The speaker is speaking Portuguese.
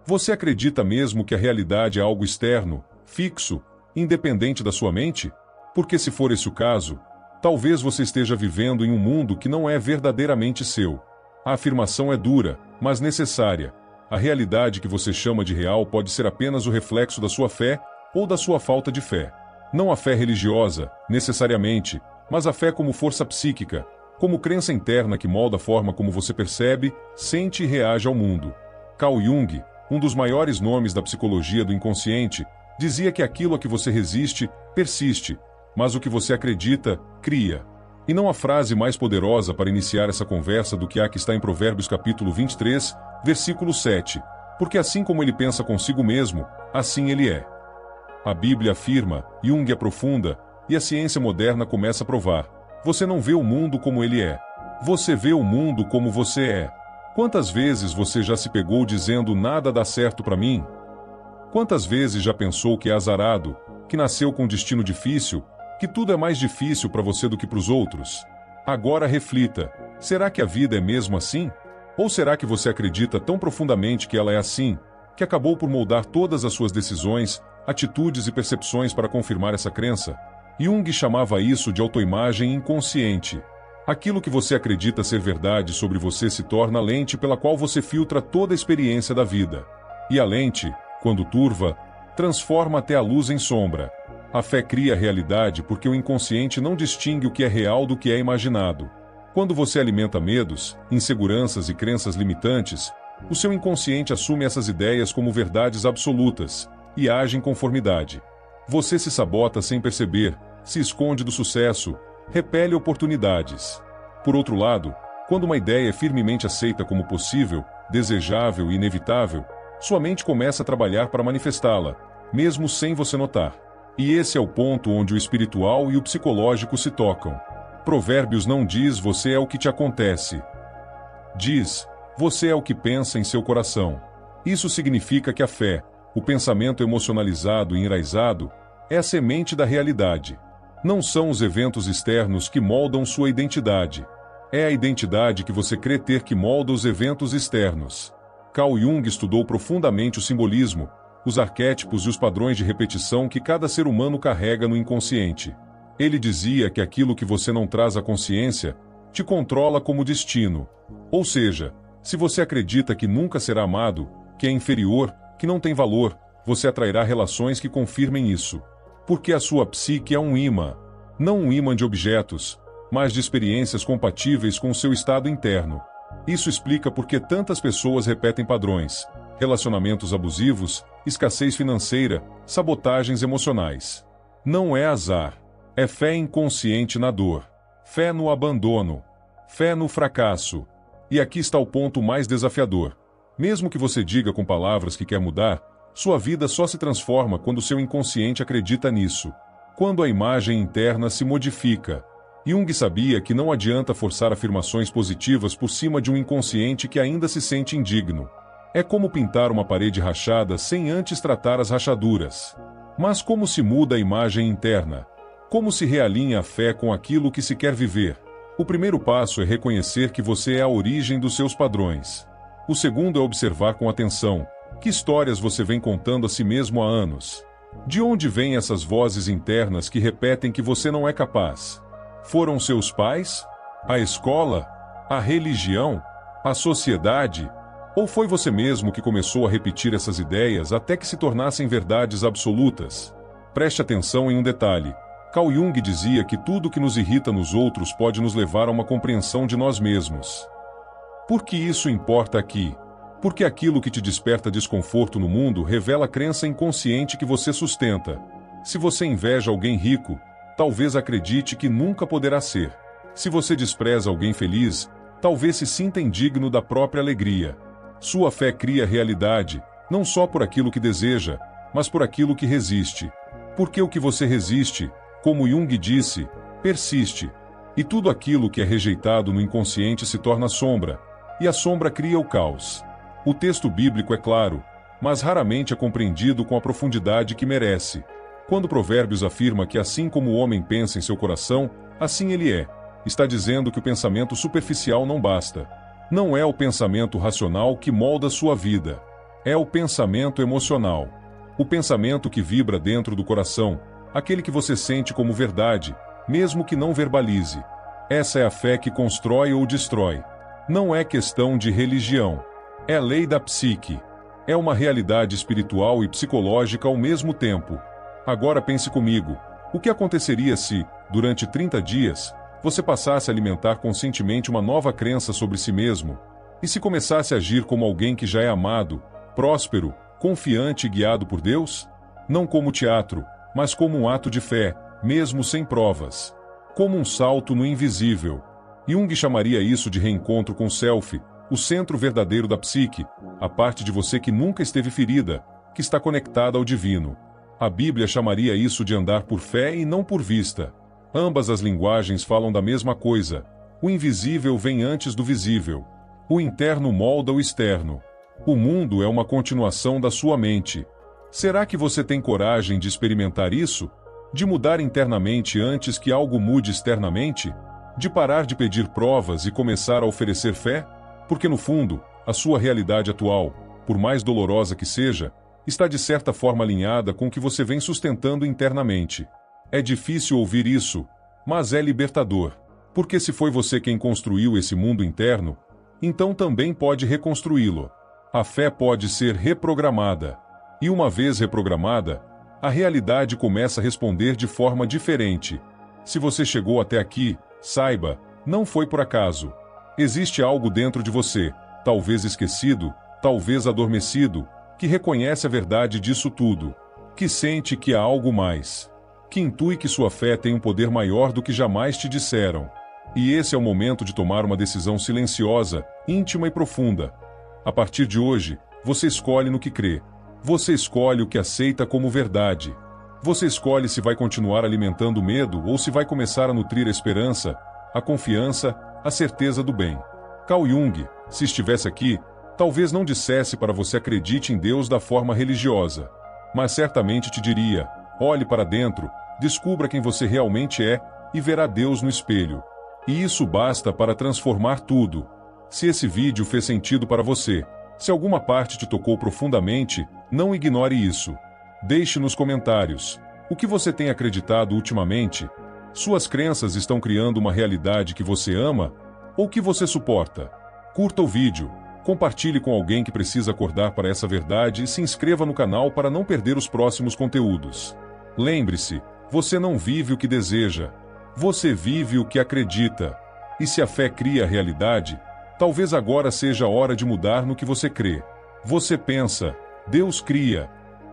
Você acredita mesmo que a realidade é algo externo, fixo, independente da sua mente? Porque se for esse o caso, talvez você esteja vivendo em um mundo que não é verdadeiramente seu. A afirmação é dura, mas necessária. A realidade que você chama de real pode ser apenas o reflexo da sua fé ou da sua falta de fé. Não a fé religiosa, necessariamente, mas a fé como força psíquica, como crença interna que molda a forma como você percebe, sente e reage ao mundo. Carl Jung, um dos maiores nomes da psicologia do inconsciente, dizia que aquilo a que você resiste, persiste, mas o que você acredita, cria. E não há frase mais poderosa para iniciar essa conversa do que a que está em Provérbios capítulo 23, versículo 7. Porque assim como ele pensa consigo mesmo, assim ele é. A Bíblia afirma, Jung aprofunda, e a ciência moderna começa a provar. Você não vê o mundo como ele é. Você vê o mundo como você é. Quantas vezes você já se pegou dizendo nada dá certo para mim? Quantas vezes já pensou que é azarado, que nasceu com um destino difícil, que tudo é mais difícil para você do que para os outros? Agora reflita, será que a vida é mesmo assim? Ou será que você acredita tão profundamente que ela é assim, que acabou por moldar todas as suas decisões, atitudes e percepções para confirmar essa crença? Jung chamava isso de autoimagem inconsciente. Aquilo que você acredita ser verdade sobre você se torna a lente pela qual você filtra toda a experiência da vida. E a lente, quando turva, transforma até a luz em sombra. A fé cria a realidade porque o inconsciente não distingue o que é real do que é imaginado. Quando você alimenta medos, inseguranças e crenças limitantes, o seu inconsciente assume essas ideias como verdades absolutas e age em conformidade. Você se sabota sem perceber, se esconde do sucesso, repele oportunidades. Por outro lado, quando uma ideia é firmemente aceita como possível, desejável e inevitável, sua mente começa a trabalhar para manifestá-la, mesmo sem você notar. E esse é o ponto onde o espiritual e o psicológico se tocam. Provérbios não diz você é o que te acontece. Diz, você é o que pensa em seu coração. Isso significa que a fé, o pensamento emocionalizado e enraizado, é a semente da realidade. Não são os eventos externos que moldam sua identidade. É a identidade que você crê ter que molda os eventos externos. Carl Jung estudou profundamente o simbolismo, os arquétipos e os padrões de repetição que cada ser humano carrega no inconsciente. Ele dizia que aquilo que você não traz à consciência te controla como destino. Ou seja, se você acredita que nunca será amado, que é inferior, que não tem valor, você atrairá relações que confirmem isso. Porque a sua psique é um imã. Não um imã de objetos, mas de experiências compatíveis com o seu estado interno. Isso explica por que tantas pessoas repetem padrões, relacionamentos abusivos, escassez financeira, sabotagens emocionais. Não é azar. É fé inconsciente na dor. Fé no abandono. Fé no fracasso. E aqui está o ponto mais desafiador. Mesmo que você diga com palavras que quer mudar, sua vida só se transforma quando seu inconsciente acredita nisso. Quando a imagem interna se modifica. Jung sabia que não adianta forçar afirmações positivas por cima de um inconsciente que ainda se sente indigno. É como pintar uma parede rachada sem antes tratar as rachaduras. Mas como se muda a imagem interna? Como se realinha a fé com aquilo que se quer viver? O primeiro passo é reconhecer que você é a origem dos seus padrões. O segundo é observar com atenção que histórias você vem contando a si mesmo há anos. De onde vêm essas vozes internas que repetem que você não é capaz? Foram seus pais? A escola? A religião? A sociedade? Ou foi você mesmo que começou a repetir essas ideias até que se tornassem verdades absolutas? Preste atenção em um detalhe. Carl Jung dizia que tudo que nos irrita nos outros pode nos levar a uma compreensão de nós mesmos. Por que isso importa aqui? Porque aquilo que te desperta desconforto no mundo revela a crença inconsciente que você sustenta. Se você inveja alguém rico, talvez acredite que nunca poderá ser. Se você despreza alguém feliz, talvez se sinta indigno da própria alegria. Sua fé cria realidade, não só por aquilo que deseja, mas por aquilo que resiste. Porque o que você resiste, como Jung disse, persiste. E tudo aquilo que é rejeitado no inconsciente se torna sombra, e a sombra cria o caos. O texto bíblico é claro, mas raramente é compreendido com a profundidade que merece. Quando Provérbios afirma que assim como o homem pensa em seu coração, assim ele é, está dizendo que o pensamento superficial não basta. Não é o pensamento racional que molda sua vida. É o pensamento emocional. O pensamento que vibra dentro do coração, aquele que você sente como verdade, mesmo que não verbalize. Essa é a fé que constrói ou destrói. Não é questão de religião. É lei da psique. É uma realidade espiritual e psicológica ao mesmo tempo. Agora pense comigo. O que aconteceria se, durante 30 dias, você passasse a alimentar conscientemente uma nova crença sobre si mesmo, e se começasse a agir como alguém que já é amado, próspero, confiante e guiado por Deus? Não como teatro, mas como um ato de fé, mesmo sem provas. Como um salto no invisível. Jung chamaria isso de reencontro com o self, o centro verdadeiro da psique, a parte de você que nunca esteve ferida, que está conectada ao divino. A Bíblia chamaria isso de andar por fé e não por vista. Ambas as linguagens falam da mesma coisa. O invisível vem antes do visível. O interno molda o externo. O mundo é uma continuação da sua mente. Será que você tem coragem de experimentar isso? De mudar internamente antes que algo mude externamente? De parar de pedir provas e começar a oferecer fé? Porque no fundo, a sua realidade atual, por mais dolorosa que seja, está de certa forma alinhada com o que você vem sustentando internamente. É difícil ouvir isso, mas é libertador. Porque se foi você quem construiu esse mundo interno, então também pode reconstruí-lo. A fé pode ser reprogramada. E uma vez reprogramada, a realidade começa a responder de forma diferente. Se você chegou até aqui, saiba, não foi por acaso. Existe algo dentro de você, talvez esquecido, talvez adormecido, que reconhece a verdade disso tudo, que sente que há algo mais, que intui que sua fé tem um poder maior do que jamais te disseram. E esse é o momento de tomar uma decisão silenciosa, íntima e profunda. A partir de hoje, você escolhe no que crê. Você escolhe o que aceita como verdade. Você escolhe se vai continuar alimentando o medo ou se vai começar a nutrir a esperança, a confiança, a certeza do bem. Carl Jung, se estivesse aqui, talvez não dissesse para você acredite em Deus da forma religiosa, mas certamente te diria, olhe para dentro, descubra quem você realmente é e verá Deus no espelho. E isso basta para transformar tudo. Se esse vídeo fez sentido para você, se alguma parte te tocou profundamente, não ignore isso. Deixe nos comentários. O que você tem acreditado ultimamente? Suas crenças estão criando uma realidade que você ama ou que você suporta? Curta o vídeo, compartilhe com alguém que precisa acordar para essa verdade e se inscreva no canal para não perder os próximos conteúdos. Lembre-se, você não vive o que deseja, você vive o que acredita. E se a fé cria a realidade, talvez agora seja a hora de mudar no que você crê. Você pensa, Deus cria,